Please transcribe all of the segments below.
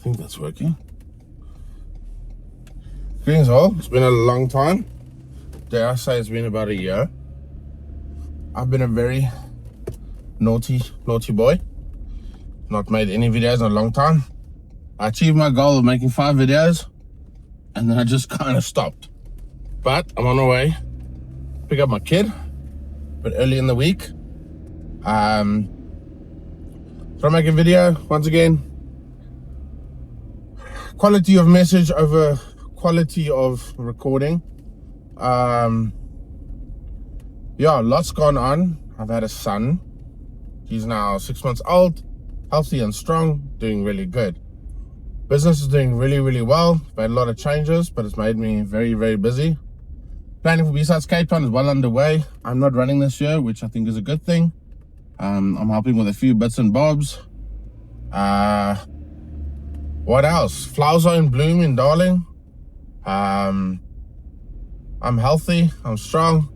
think that's working. Greetings all. It's been a long time. Dare I say it's been about a year. I've been a very naughty boy. Not made any videos in a long time. I achieved my goal of making 5 videos and then I just kind of stopped. But I'm on my way. Pick up my kid, but early in the week. So I make a video once again. Quality of message over quality of recording. Yeah, lots gone on. I've had a son. He's now 6 months old, healthy and strong, doing really good. Business is doing really well. Made a lot of changes, but it's made me very busy. Planning for BSides Cape Town is well underway. I'm not running this year, which I think is a good thing. I'm helping with a few bits and bobs. What else? Flowers are in bloom in Darling. I'm healthy, I'm strong.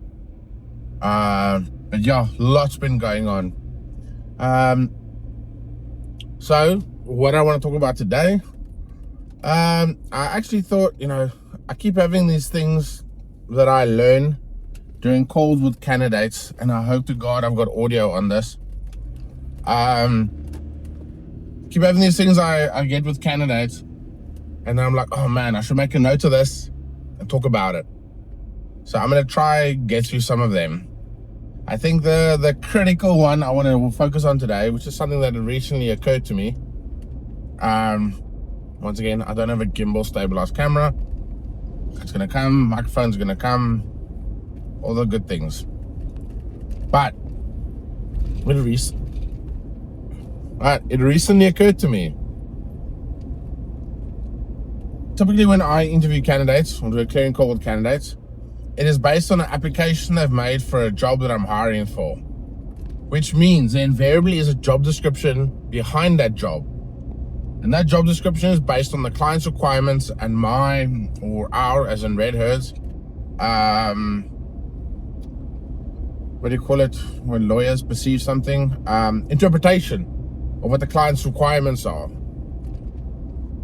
But yeah, lots been going on. So what I want to talk about today, I actually thought, I keep having these things that I learn during calls with candidates, and I hope to God I've got audio on this. Keep having these things I get with candidates, and then I'm like, oh man, I should make a note of this and talk about it. So I'm gonna try get through some of them. I think the critical one I want to focus on today, which is something that recently occurred to me. Once again, I don't have a gimbal stabilized camera. It's gonna come, microphone's gonna come, all the good things. But it recently occurred to me. Typically when I interview candidates or do a clearing call with candidates, it is based on an application they've made for a job that I'm hiring for, which means there invariably is a job description behind that job. And that job description is based on the client's requirements and mine, or our, as in Redherd's, what do you call it when lawyers perceive something? Interpretation of what the client's requirements are.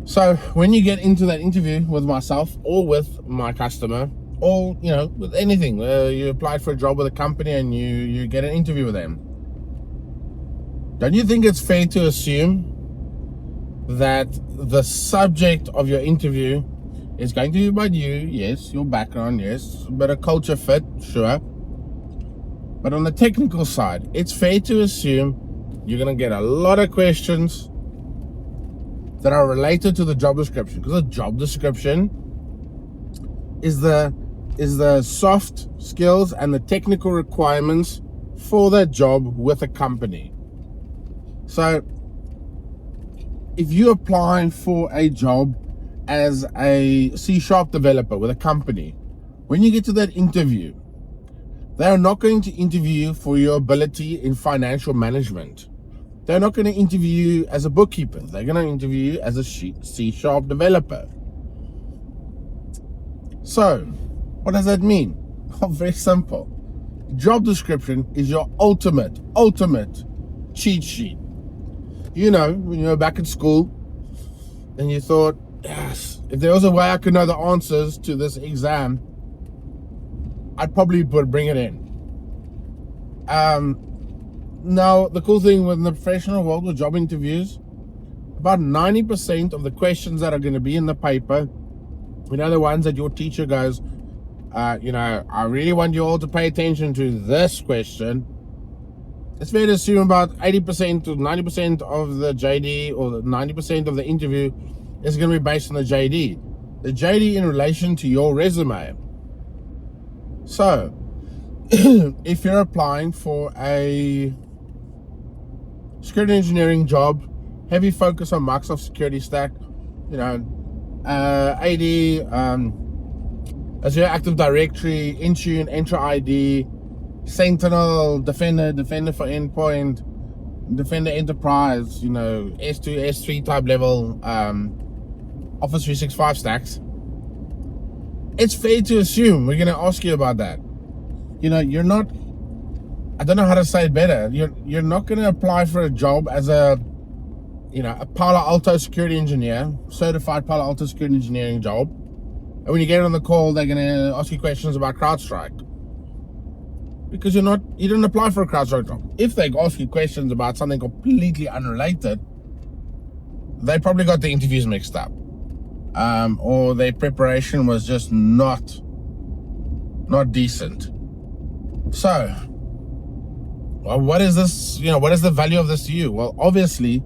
So when you get into that interview with myself or with my customer, or with anything, you applied for a job with a company and you get an interview with them, don't you think it's fair to assume that the subject of your interview is going to be about you? Yes, your background, yes, but a culture fit, sure. But on the technical side, it's fair to assume you're going to get a lot of questions that are related to the job description, because the job description is the soft skills and the technical requirements for that job with a company. So if you apply for a job as a C# developer with a company, when you get to that interview, they are not going to interview you for your ability in financial management. They're not going to interview you as a bookkeeper. They're going to interview you as a C# developer. So what does that mean? Oh, very simple. Job description is your ultimate cheat sheet. When you were back in school and you thought, yes, if there was a way I could know the answers to this exam, I'd probably bring it in. Now, the cool thing with the professional world with job interviews, about 90% of the questions that are going to be in the paper, the ones that your teacher goes, I really want you all to pay attention to this question. It's fair to assume about 80% to 90% of the JD, or 90% of the interview, is going to be based on the JD. The JD in relation to your resume. So, if you're applying for a security engineering job, heavy focus on Microsoft security stack, AD, Azure Active Directory, Intune, Entra ID, Sentinel, Defender for Endpoint, Defender Enterprise, S2, S3 type level, Office 365 stacks, it's fair to assume we're going to ask you about that. You're not, I don't know how to say it better, you're not going to apply for a job as a a Palo Alto security engineer, certified Palo Alto security engineering job, and when you get on the call, they're going to ask you questions about CrowdStrike because you didn't apply for a CrowdStrike job. If they ask you questions about something completely unrelated, they probably got the interviews mixed up, or their preparation was just not decent. So, well, what is this? What is the value of this to you? Well, obviously,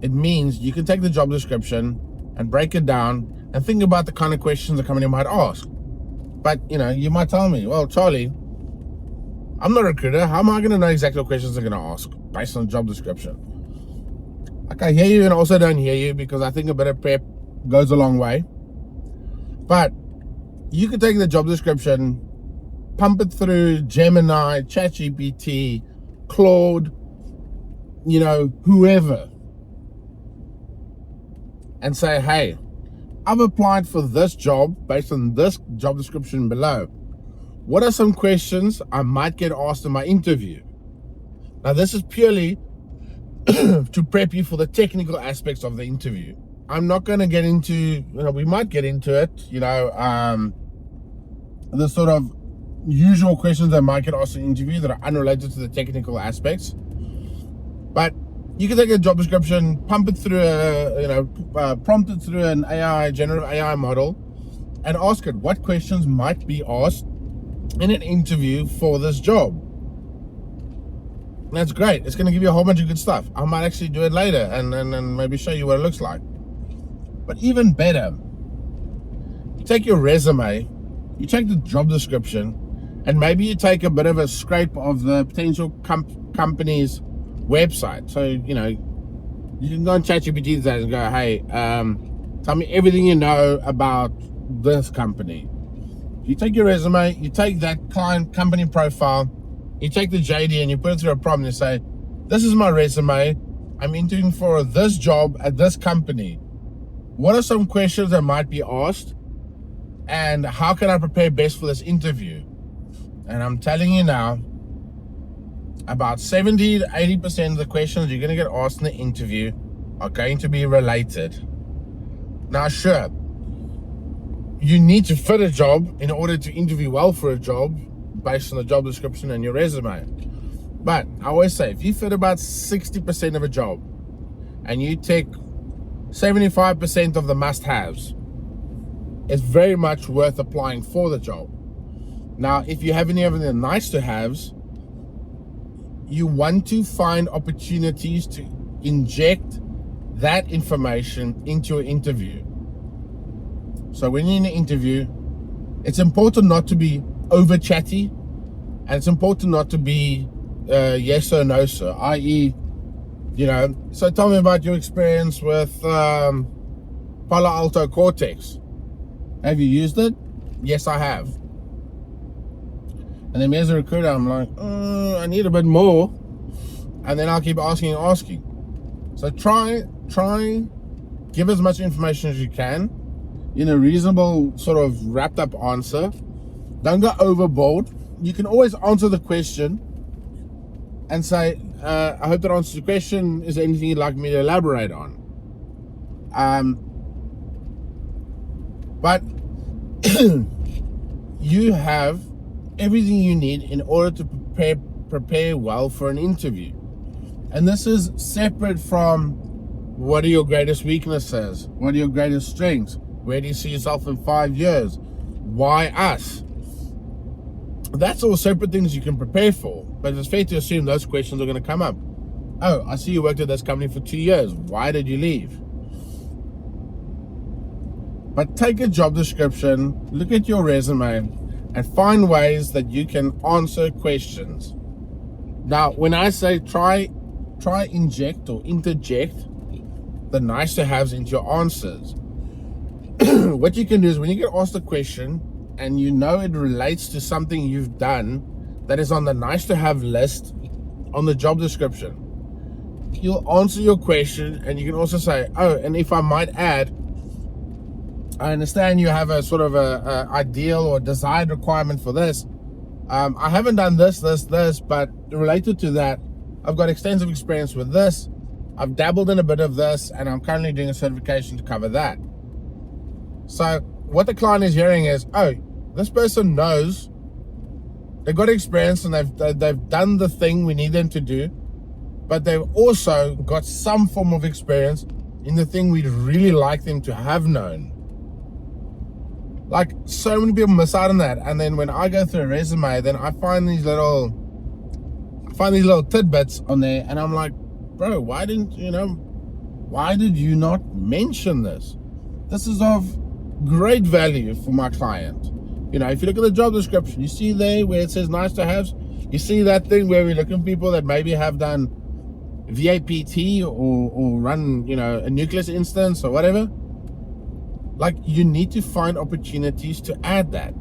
it means you can take the job description and break it down and think about the kind of questions the company might ask. But, you might tell me, well, Charlie, I'm not a recruiter. How am I going to know exactly what questions they're going to ask based on the job description? Like, I hear you and also don't hear you, because I think a bit of prep goes a long way. But you could take the job description, pump it through Gemini, ChatGPT, Claude, whoever, and say, hey, I've applied for this job based on this job description below. What are some questions I might get asked in my interview? Now, this is purely to prep you for the technical aspects of the interview. I'm not going to get into, we might get into it, the sort of usual questions that might get asked in an interview that are unrelated to the technical aspects. But you can take a job description, pump it through prompt it through an generative AI model, and ask it what questions might be asked in an interview for this job. And that's great. It's going to give you a whole bunch of good stuff. I might actually do it later and maybe show you what it looks like. But even better, you take your resume, you take the job description, and maybe you take a bit of a scrape of the potential company's website. So, you can go on ChatGPT and go, hey, tell me everything you know about this company. You take your resume, you take that client company profile, you take the JD and you put it through a prompt and you say, this is my resume. I'm interviewing for this job at this company. What are some questions that might be asked? And how can I prepare best for this interview? And I'm telling you now, about 70 to 80% of the questions you're going to get asked in the interview are going to be related. Now, sure, you need to fit a job in order to interview well for a job based on the job description and your resume. But I always say, if you fit about 60% of a job and you take 75% of the must-haves, it's very much worth applying for the job. Now, if you have any of the nice-to-haves, you want to find opportunities to inject that information into your interview. So when you're in an interview, it's important not to be over chatty, and it's important not to be yes or no sir, i.e., so tell me about your experience with Palo Alto Cortex. Have you used it? Yes, I have. And then as a recruiter, I'm like, I need a bit more. And then I'll keep asking. So try, give as much information as you can in a reasonable sort of wrapped up answer. Don't go overboard. You can always answer the question and say, I hope that answers the question. Is there anything you'd like me to elaborate on? But you have everything you need in order to prepare well for an interview. And this is separate from what are your greatest weaknesses? What are your greatest strengths? Where do you see yourself in 5 years? Why us? That's all separate things you can prepare for, but it's fair to assume those questions are going to come up. Oh, I see you worked at this company for 2 years. Why did you leave? But take a job description, look at your resume, and find ways that you can answer questions. Now, when I say try inject or interject the nice to haves into your answers, what you can do is when you get asked a question and you know it relates to something you've done that is on the nice to have list on the job description, you'll answer your question, and you can also say, oh, and if I might add, I understand you have a sort of a ideal or desired requirement for this. I haven't done this, but related to that, I've got extensive experience with this. I've dabbled in a bit of this, and I'm currently doing a certification to cover that. So what the client is hearing is, oh, this person knows, they've got experience, and they've done the thing we need them to do, but they've also got some form of experience in the thing we'd really like them to have known. Like, so many people miss out on that. And then when I go through a resume, then I find these little tidbits on there, and I'm like, bro, why did you not mention this? This is of great value for my client. If you look at the job description, you see there where it says nice to have, you see that thing where we're looking for people that maybe have done VAPT or run, a nucleus instance or whatever. Like, you need to find opportunities to add that.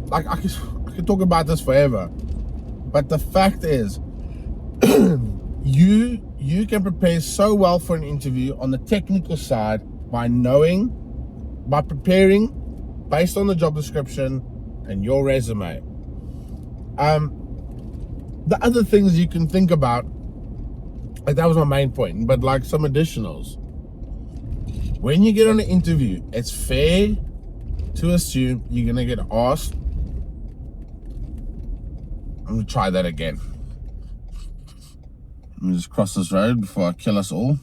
Like, I could talk about this forever, but the fact is, you can prepare so well for an interview on the technical side by preparing based on the job description and your resume. The other things you can think about, like, that was my main point, but like some additionals. When you get on an interview, it's fair to assume you're going to get asked. I'm going to try that again. Let me just cross this road before I kill us all.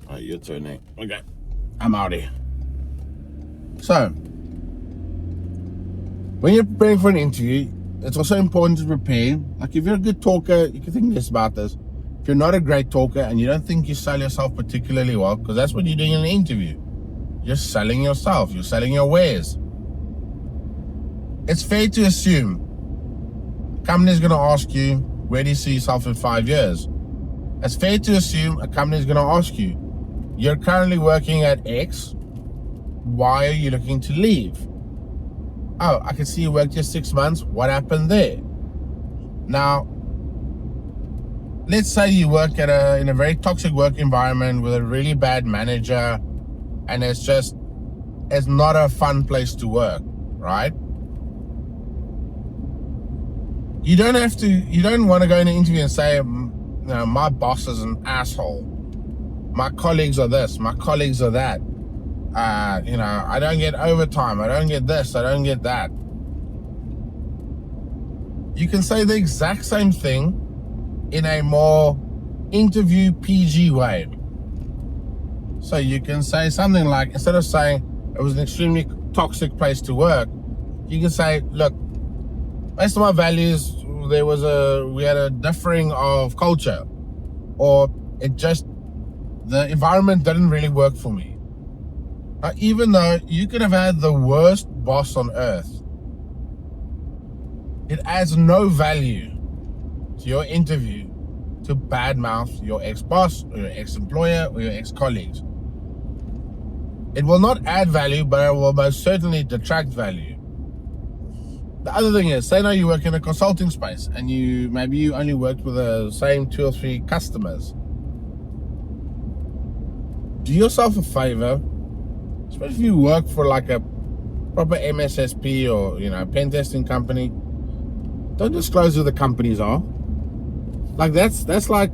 Oh, you're turning. Okay, I'm out here. So, when you're preparing for an interview, it's also important to prepare. Like, if you're a good talker, you can think less about this. If you're not a great talker and you don't think you sell yourself particularly well, because that's what you're doing in an interview, you're selling yourself, you're selling your wares. It's fair to assume a company's going to ask you, where do you see yourself in 5 years? It's fair to assume a company's going to ask you, you're currently working at X, why are you looking to leave? Oh, I can see you worked here 6 months. What happened there? Now, let's say you work in a very toxic work environment with a really bad manager, and it's not a fun place to work, right? You don't want to go in an interview and say, my boss is an asshole. My colleagues are this, my colleagues are that. I don't get overtime, I don't get this, I don't get that. You can say the exact same thing in a more interview PG way. So you can say something like, instead of saying it was an extremely toxic place to work, you can say, look, based on my values, we had a differing of culture, or the environment didn't really work for me. Even though you could have had the worst boss on earth, it adds no value to your interview to badmouth your ex-boss or your ex-employer or your ex-colleagues. It will not add value, but it will most certainly detract value. The other thing is, say now you work in a consulting space and maybe you only worked with the same 2 or 3 customers. Do yourself a favor, especially if you work for like a proper MSSP or pen testing company, don't disclose who the companies are. Like, that's like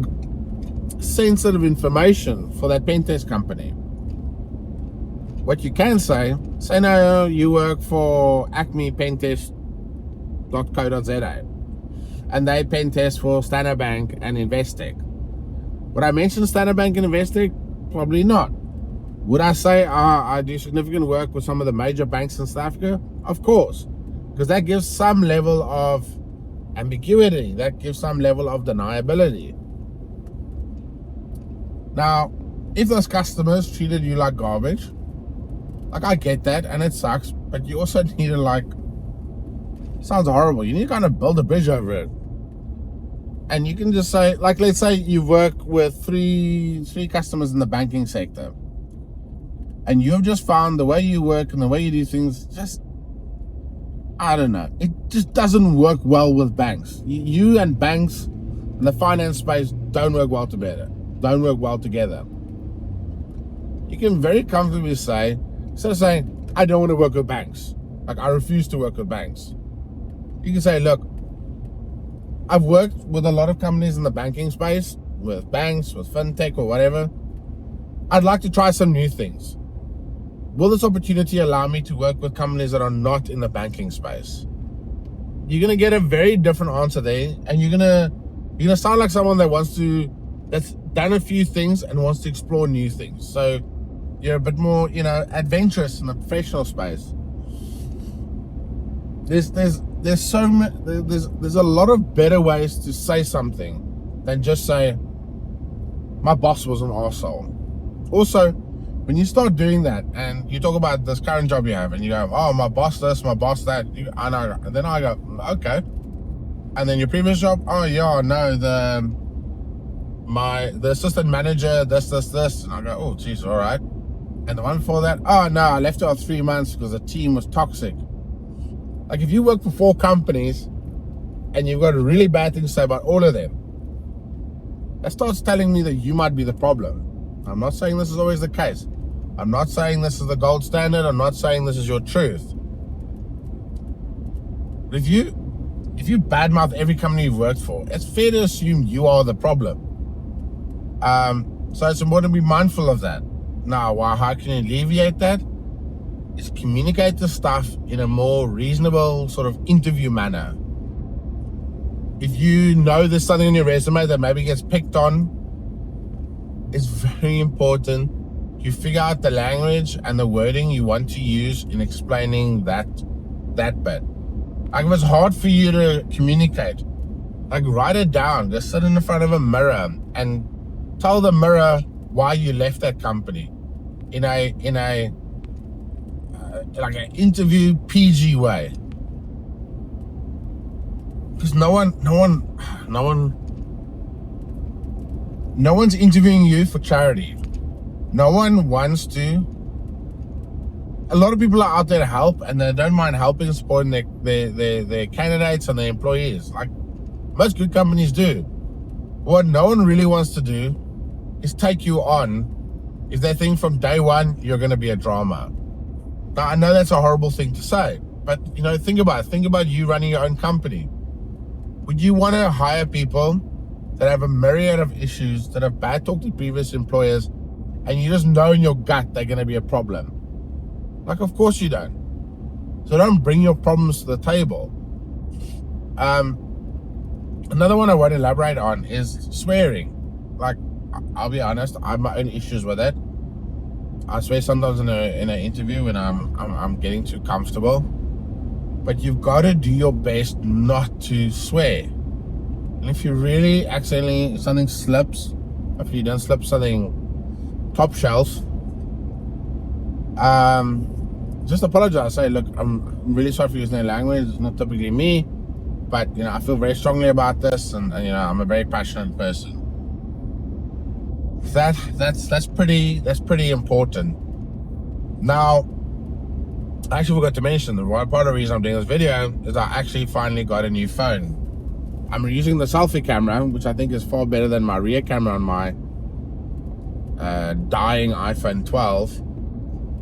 sensitive information for that pen test company. What you can say now you work for Acme Pentest.co.za and they pen test for Standard Bank and Investec. Would I mention Standard Bank and Investec? Probably not. Would I say I do significant work with some of the major banks in South Africa? Of course, because that gives some level of ambiguity, that gives some level of deniability. Now, if those customers treated you like garbage, like, I get that and it sucks, but you also need to, sounds horrible, you need to kind of build a bridge over it. And you can just say, like, let's say you work with three customers in the banking sector, and you've just found the way you work and the way you do things, I don't know, it just doesn't work well with banks. You and banks in the finance space don't work well together. You can very comfortably say, instead of saying, I don't want to work with banks, Like, I refuse to work with banks. You can say, look, I've worked with a lot of companies in the banking space, with banks, with fintech or whatever. I'd like to try some new things. Will this opportunity allow me to work with companies that are not in the banking space? You're gonna get a very different answer there, and you're gonna sound like someone that's done a few things and wants to explore new things. So you're a bit more, adventurous in the professional space. There's a lot of better ways to say something than just say, my boss was an arsehole. Also, when you start doing that and you talk about this current job you have and you go, oh, my boss this, my boss that, and then I go, okay. And then your previous job, oh yeah, no, the assistant manager, this, and I go, oh geez, all right. And the one before that, oh no, I left after 3 months because the team was toxic. Like, if you work for 4 companies and you've got a really bad thing to say about all of them, that starts telling me that you might be the problem. I'm not saying this is always the case. I'm not saying this is the gold standard. I'm not saying this is your truth. But if you badmouth every company you've worked for, it's fair to assume you are the problem. So it's important to be mindful of that. Now, how can you alleviate that? Is communicate the stuff in a more reasonable sort of interview manner. If you know there's something in your resume that maybe gets picked on, it's very important you figure out the language and the wording you want to use in explaining that bit. Like, if it's hard for you to communicate, like, write it down. Just sit in front of a mirror and tell the mirror why you left that company in a like an interview PG way. Because no one's interviewing you for charity. No one wants to. A lot of people are out there to help, and they don't mind helping and supporting their candidates and their employees, like most good companies do. What no one really wants to do is take you on if they think from day one you're going to be a drama. Now, I know that's a horrible thing to say, but think about it. Think about you running your own company. Would you want to hire people that have a myriad of issues, that have bad talk to previous employers, and you just know in your gut they're going to be a problem? Like, of course you don't. So don't bring your problems to the table. Another one I want to elaborate on is swearing. Like, I'll be honest, I have my own issues with it. I swear sometimes in an interview when I'm getting too comfortable. But you've got to do your best not to swear. And if you really accidentally, something slips, if you don't slip something top shelf, just apologize. Say, look, I'm really sorry for using that language. It's not typically me, but I feel very strongly about this, and I'm a very passionate person. That's pretty important. Now, I actually forgot to mention that part of the reason I'm doing this video is I actually finally got a new phone. I'm using the selfie camera, which I think is far better than my rear camera on my dying iPhone 12,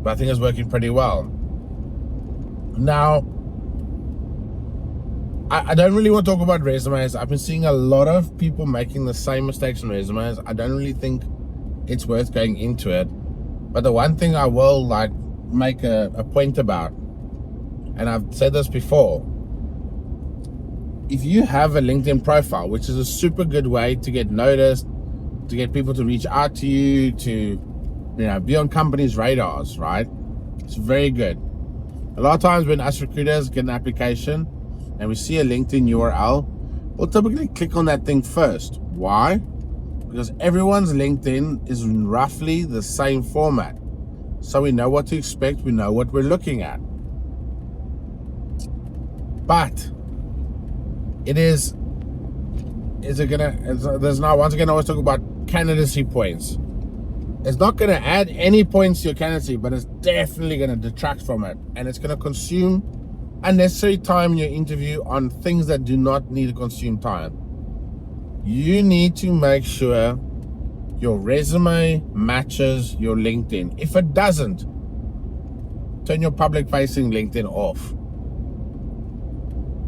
but I think it's working pretty well. Now, I don't really want to talk about resumes. I've been seeing a lot of people making the same mistakes on resumes. I don't really think it's worth going into it. But the one thing I will make a point about, and I've said this before, if you have a LinkedIn profile, which is a super good way to get noticed, to get people to reach out to you, to be on companies' radars, right? It's very good. A lot of times when us recruiters get an application and we see a LinkedIn URL, we'll typically click on that thing first. Why? Because everyone's LinkedIn is in roughly the same format. So we know what to expect, we know what we're looking at. But there's now, once again, I always talk about candidacy points. It's not going to add any points to your candidacy, but it's definitely going to detract from it. And it's going to consume unnecessary time in your interview on things that do not need to consume time. You need to make sure your resume matches your LinkedIn. If it doesn't, turn your public-facing LinkedIn off.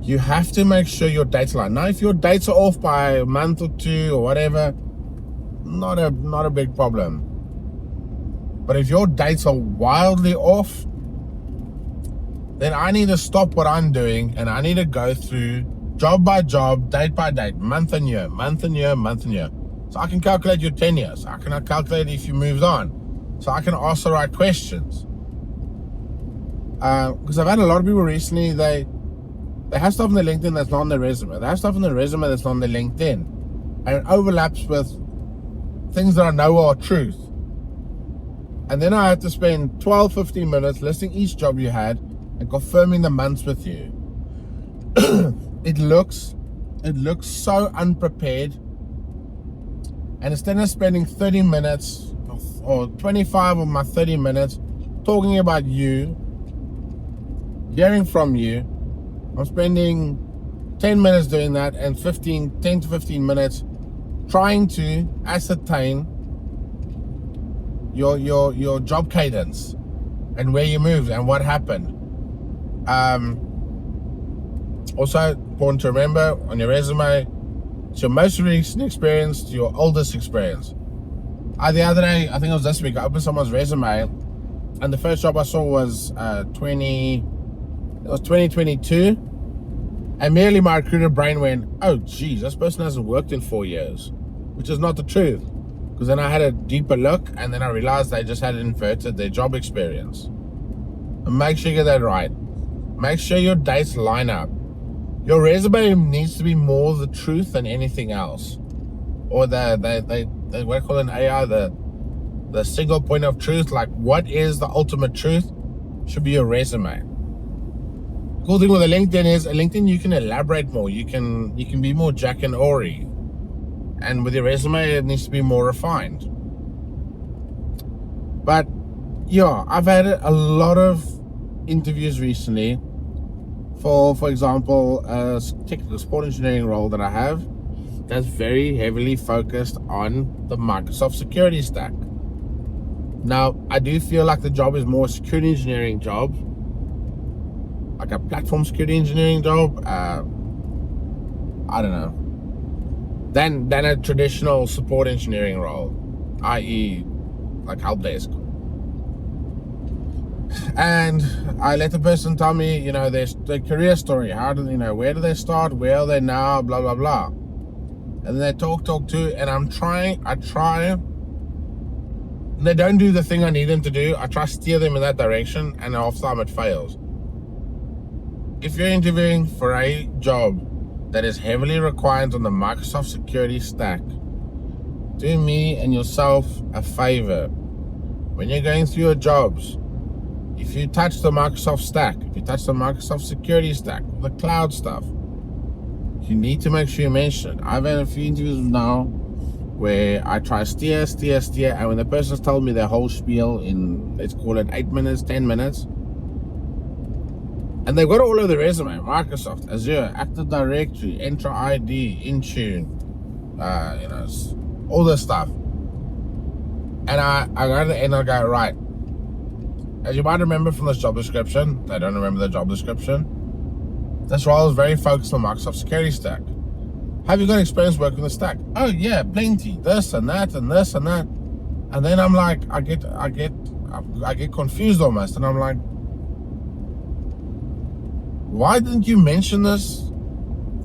You have to make sure your dates line. Now, if your dates are off by a month or two or whatever, not a big problem. But if your dates are wildly off, then I need to stop what I'm doing and I need to go through job by job, date by date, month and year, month and year, month and year. So I can calculate your tenure. So I can calculate if you moved on. So I can ask the right questions. Because I've had a lot of people recently, they have stuff on their LinkedIn that's not on their resume. They have stuff on their resume that's not on their LinkedIn. And it overlaps with things that I know are truth. And then I had to spend 12, 15 minutes listing each job you had and confirming the months with you. It looks so unprepared. And instead of spending 30 minutes or 25 of my 30 minutes talking about you, hearing from you, I'm spending 10 minutes doing that and 10 to 15 minutes trying to ascertain your job cadence and where you moved and what happened. Also important to remember on your resume, it's your most recent experience to your oldest experience. The other day, I think it was this week, I opened someone's resume and the first job I saw was 2022, and merely my recruiter brain went, oh geez, this person hasn't worked in 4 years, which is not the truth. Because then I had a deeper look and then I realized they just had inverted their job experience. And make sure you get that right. Make sure your dates line up. Your resume needs to be more the truth than anything else. Or they what I call in AI, the single point of truth. Like, what is the ultimate truth? Should be your resume. Cool thing with a LinkedIn is, a LinkedIn you can elaborate more. You can be more Jack and Ori. And with your resume, it needs to be more refined. But yeah, I've had a lot of interviews recently for example, a technical support engineering role that I have that's very heavily focused on the Microsoft security stack. Now, I do feel like the job is more a security engineering job, like a platform security engineering job. I don't know. Than a traditional support engineering role, i.e. like help desk. And I let the person tell me, their career story. How do where do they start? Where are they now? Blah, blah, blah. And then they talk too, and I try, and they don't do the thing I need them to do. I try to steer them in that direction, and half the time it fails. If you're interviewing for a job that is heavily required on the Microsoft security stack, do me and yourself a favor. When you're going through your jobs, if you touch the Microsoft stack, if you touch the Microsoft security stack, the cloud stuff, you need to make sure you mention it. I've had a few interviews now where I try steer, and when the person's told me their whole spiel in, let's call it 8 minutes, 10 minutes, and they've got it all over the resume: Microsoft, Azure, Active Directory, Entra ID, Intune, all this stuff. And I go to the end and I go, right, as you might remember from this job description, I don't remember the job description, this role is very focused on Microsoft security stack. Have you got experience working with the stack? Oh yeah, plenty, this and that and this and that. And then I'm like, I get confused almost, and I'm like, why didn't you mention this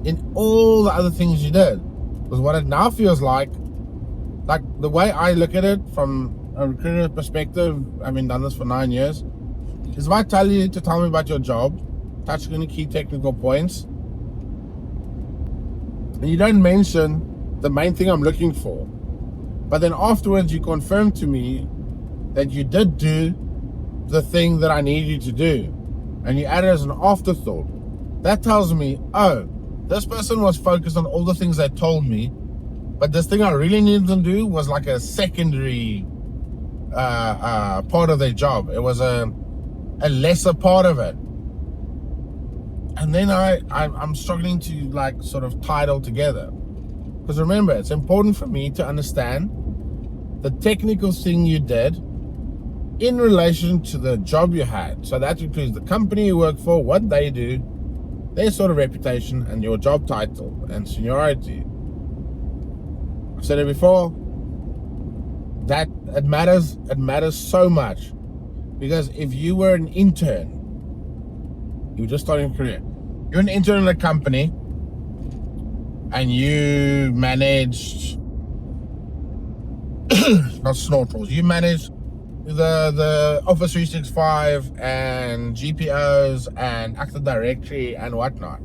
in all the other things you did? Because what it now feels like the way I look at it from a recruiter perspective, having done this for 9 years, is if I tell you to tell me about your job, touching on the key technical points, and you don't mention the main thing I'm looking for, but then afterwards you confirm to me that you did do the thing that I need you to do, and you add it as an afterthought, that tells me, oh, this person was focused on all the things they told me, but this thing I really needed them to do was like a secondary part of their job. It was a lesser part of it. And then I'm struggling to sort of tie it all together. Because remember, it's important for me to understand the technical thing you did in relation to the job you had. So that includes the company you work for, what they do, their sort of reputation, and your job title and seniority. I've said it before, that it matters so much, because if you were an intern, you were just starting a career, you're an intern in a company and you managed not snortels, you managed the Office 365 and GPOs and Active Directory and whatnot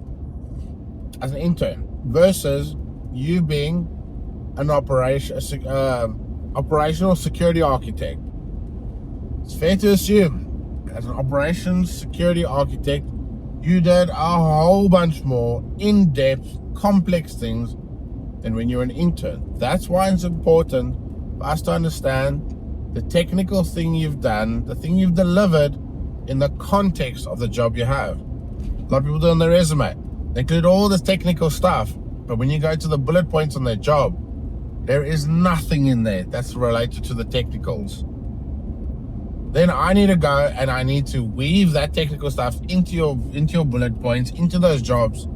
as an intern, versus you being an operational security architect. It's fair to assume, as an operations security architect, you did a whole bunch more in-depth, complex things than when you're an intern. That's why it's important for us to understand the technical thing you've done, the thing you've delivered, in the context of the job you have. A lot of people do on their resume, they include all this technical stuff, but when you go to the bullet points on their job, there is nothing in there that's related to the technicals. Then I need to go and I need to weave that technical stuff into your bullet points, into those jobs,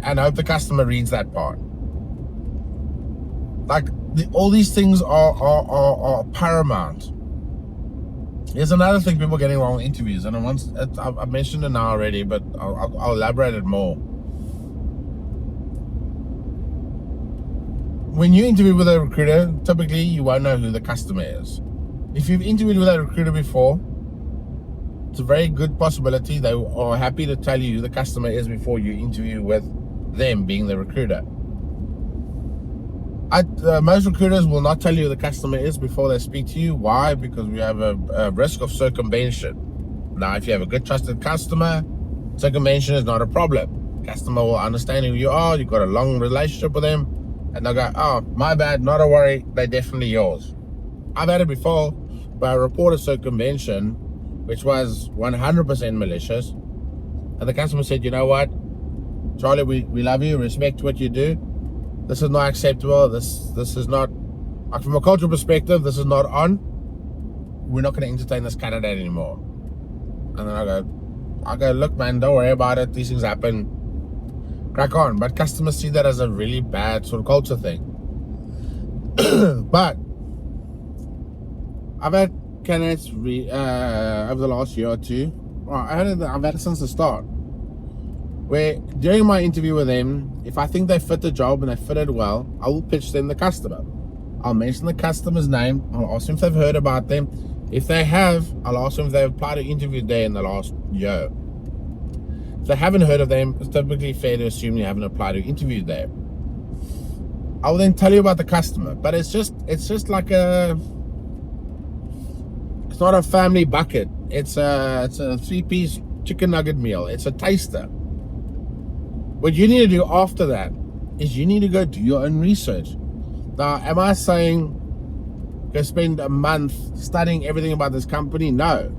and hope the customer reads that part. Like, all these things are paramount. There's another thing people are getting wrong in interviews, and I've mentioned it now already, but I'll elaborate it more. When you interview with a recruiter, typically you won't know who the customer is. If you've interviewed with a recruiter before, it's a very good possibility they are happy to tell you who the customer is before you interview with them, being the recruiter. Most recruiters will not tell you who the customer is before they speak to you. Why? Because we have a risk of circumvention. Now, if you have a good trusted customer, circumvention is not a problem. Customer will understand who you are, you've got a long relationship with them, and they'll go, oh, my bad, not a worry, they're definitely yours. I've had it before, but I reported circumvention, which was 100% malicious, and the customer said, you know what, Charlie, we love you, respect what you do. This is not acceptable. This is not, like, from a cultural perspective, this is not on. We're not going to entertain this candidate anymore. And then I go, look, man, don't worry about it. These things happen. Crack on. But customers see that as a really bad sort of culture thing. But I've had candidates over the last year or two. Well, I've had it since the start, where during my interview with them, if I think they fit the job and they fit it well, I will pitch them the customer. I'll mention the customer's name. I'll ask them if they've heard about them. If they have, I'll ask them if they've applied or interviewed there in the last year. If they haven't heard of them, it's typically fair to assume you haven't applied or interviewed there. I will then tell you about the customer, but it's just like it's not a family bucket. It's a 3-piece chicken nugget meal. It's a taster. What you need to do after that is you need to go do your own research. Now, am I saying go spend a month studying everything about this company? No.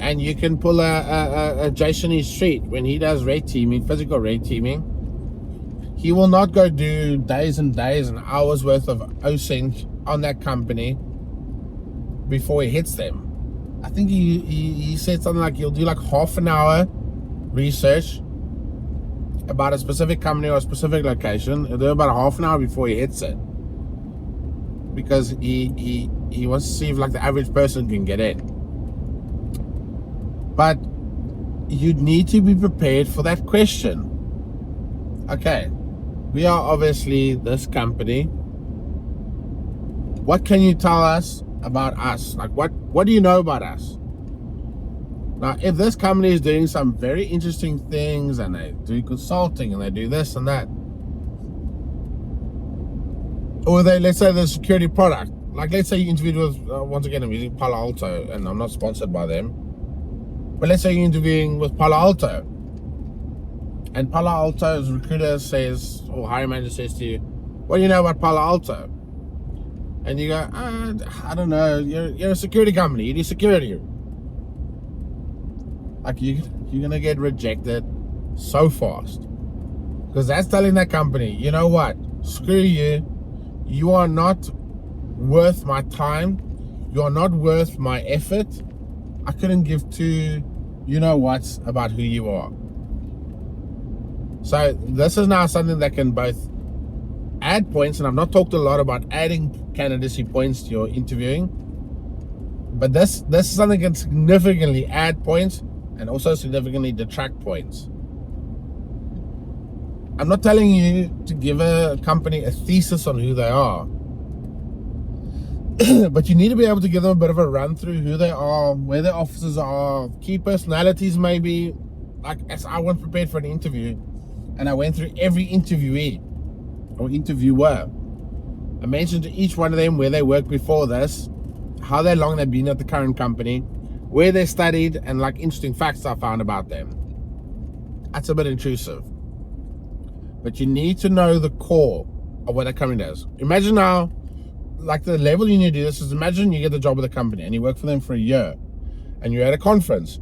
And you can pull a Jason E. Street when he does red teaming, physical red teaming. He will not go do days and days and hours worth of OSINT on that company before he hits them. I think he said something like he'll do like half an hour research about a specific company or a specific location. He'll do about half an hour before he hits it, because he wants to see if like the average person can get in. But you need to be prepared for that question. Okay, we are obviously this company. What can you tell us about us? Like, what do you know about us? Now, if this company is doing some very interesting things and they do consulting and they do this and that, or let's say the security product, like let's say you interviewed with, once again, I'm using Palo Alto and I'm not sponsored by them, but let's say you're interviewing with Palo Alto, and Palo Alto's recruiter says, or hiring manager says to you, what do you know about Palo Alto? And you go, I don't know, you're a security company, you do security. Like, you're going to get rejected so fast, because that's telling that company, you know what, screw you, you are not worth my time, you're not worth my effort, I couldn't give two you know what's about who you are. So this is now something that can both add points, and I've not talked a lot about adding candidacy points to your interviewing, but this is something that can significantly add points and also significantly detract points. I'm not telling you to give a company a thesis on who they are, but you need to be able to give them a bit of a run through who they are, where their offices are, key personalities maybe. Like, as I went prepared for an interview, and I went through every interviewee or interviewer. I mentioned to each one of them where they worked before this, how long they've been at the current company, where they studied, and like interesting facts I found about them. That's a bit intrusive. But you need to know the core of what a company does. Imagine now, like the level you need to do this is, imagine you get the job with a company and you work for them for a year, and you're at a conference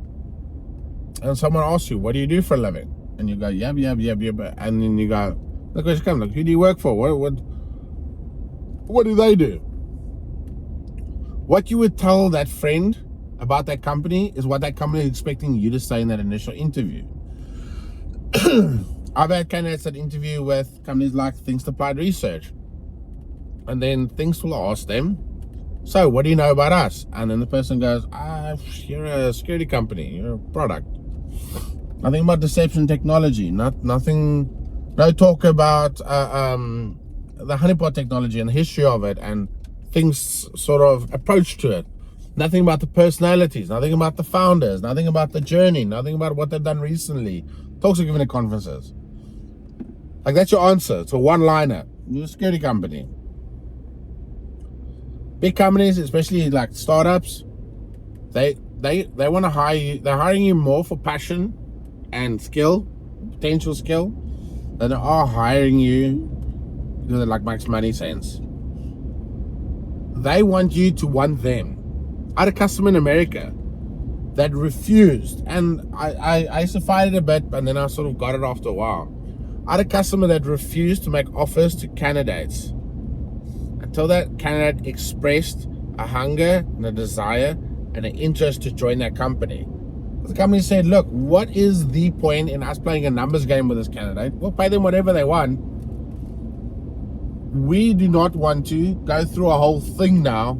and someone asks you, what do you do for a living? And you go, yeah. And then you go, the question comes, like, who do you work for? What do they do? What you would tell that friend about that company is what that company is expecting you to say in that initial interview. I've had candidates that interview with companies like Things Applied Research, and then Things will ask them, so what do you know about us? And then the person goes, you're a security company, you're a product. Nothing about deception technology, no talk about the honeypot technology and the history of it and things sort of approach to it. Nothing about the personalities, nothing about the founders, nothing about the journey, nothing about what they've done recently. Talks are given at conferences. Like, that's your answer. It's a one-liner. You're a security company. Big companies, especially like startups, they want to hire you. They're hiring you more for passion and skill, potential skill, than they are hiring you because it like makes money sense. They want you to want them. I had a customer in America that refused, and I used to fight it a bit, and then I sort of got it after a while. I had a customer that refused to make offers to candidates until that candidate expressed a hunger and a desire and an interest to join that company. The company said, look, what is the point in us playing a numbers game with this candidate? We'll pay them whatever they want. We do not want to go through a whole thing now,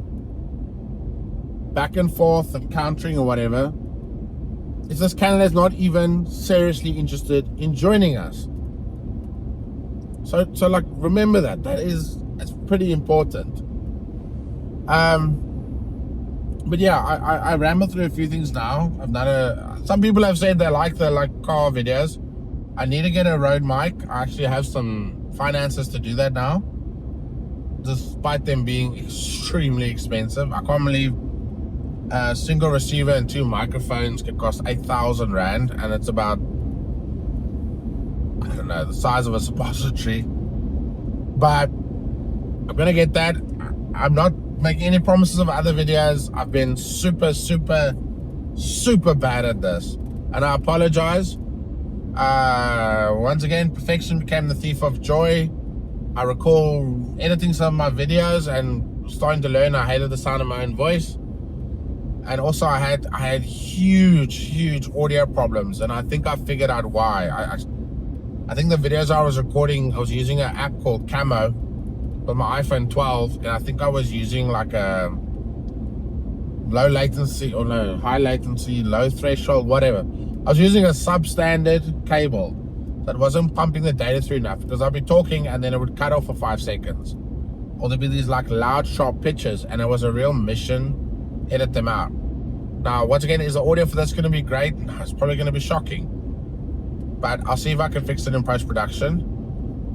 back and forth and countering or whatever, if this candidate's not even seriously interested in joining us. So like, remember that's pretty important. But yeah, I rambled through a few things now. Some people have said they like the car videos. I need to get a Rode mic. I actually have some finances to do that now, despite them being extremely expensive. I can't believe a single receiver and 2 microphones could cost 8,000 Rand, and it's about, I don't know, the size of a suppository. But I'm gonna get that. I'm not making any promises of other videos. I've been super bad at this, and I apologize. Once again, perfection became the thief of joy. I recall editing some of my videos and starting to learn I hated the sound of my own voice. And also I had huge audio problems, and I think I figured out why. I think the videos I was recording, I was using an app called Camo with my iPhone 12, and I think I was using like a low latency, or no, high latency, low threshold, whatever. I was using a substandard cable that wasn't pumping the data through enough, because I'd be talking and then it would cut off for 5 seconds. Or there'd be these like loud, sharp pitches, and it was a real mission to edit them out. Now, once again, is the audio for this going to be great? No, it's probably going to be shocking. But I'll see if I can fix it in post-production.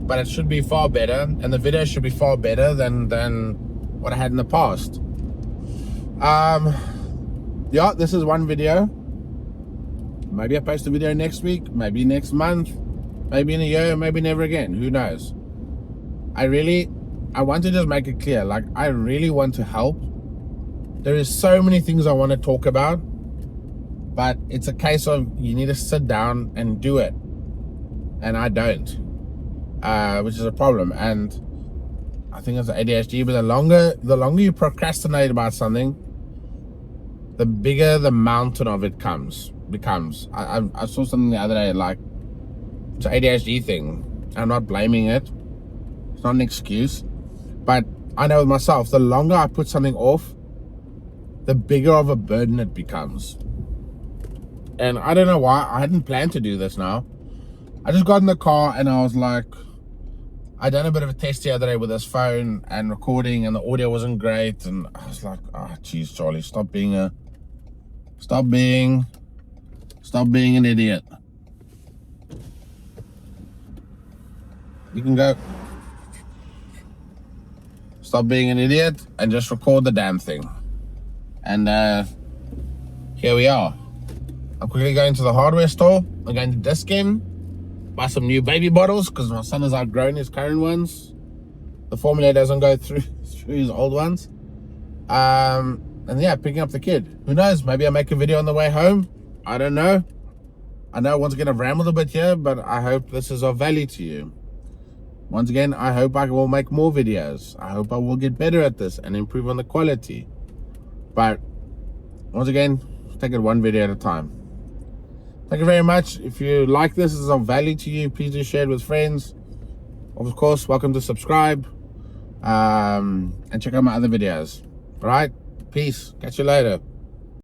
But it should be far better, and the video should be far better than what I had in the past. Yeah, this is one video. Maybe I post a video next week, maybe next month, maybe in a year, maybe never again. Who knows? I want to just make it clear, like, I really want to help. There is so many things I want to talk about, but it's a case of you need to sit down and do it, and I don't, which is a problem. And I think it's ADHD, but the longer you procrastinate about something, the bigger the mountain of it becomes. I saw something the other day, like, it's an ADHD thing. I'm not blaming it. It's not an excuse. But I know with myself, the longer I put something off, the bigger of a burden it becomes. And I don't know why. I hadn't planned to do this now. I just got in the car and I was like, I done a bit of a test the other day with this phone and recording, and the audio wasn't great. And I was like, geez, Charlie, stop being an idiot. You can go. Stop being an idiot and just record the damn thing. And here we are. I'm quickly going to the hardware store. I'm going to DevSecCon, buy some new baby bottles because my son has outgrown his current ones. The formula doesn't go through his old ones. And yeah, picking up the kid. Who knows? Maybe I'll make a video on the way home. I don't know. I know once again I've rambled a bit here, but I hope this is of value to you. Once again, I hope I will make more videos. I hope I will get better at this and improve on the quality. But once again, take it one video at a time. Thank you very much. If you like this is of value to you, please do share it with friends. Of course, welcome to subscribe and check out my other videos. All right, peace. Catch you later.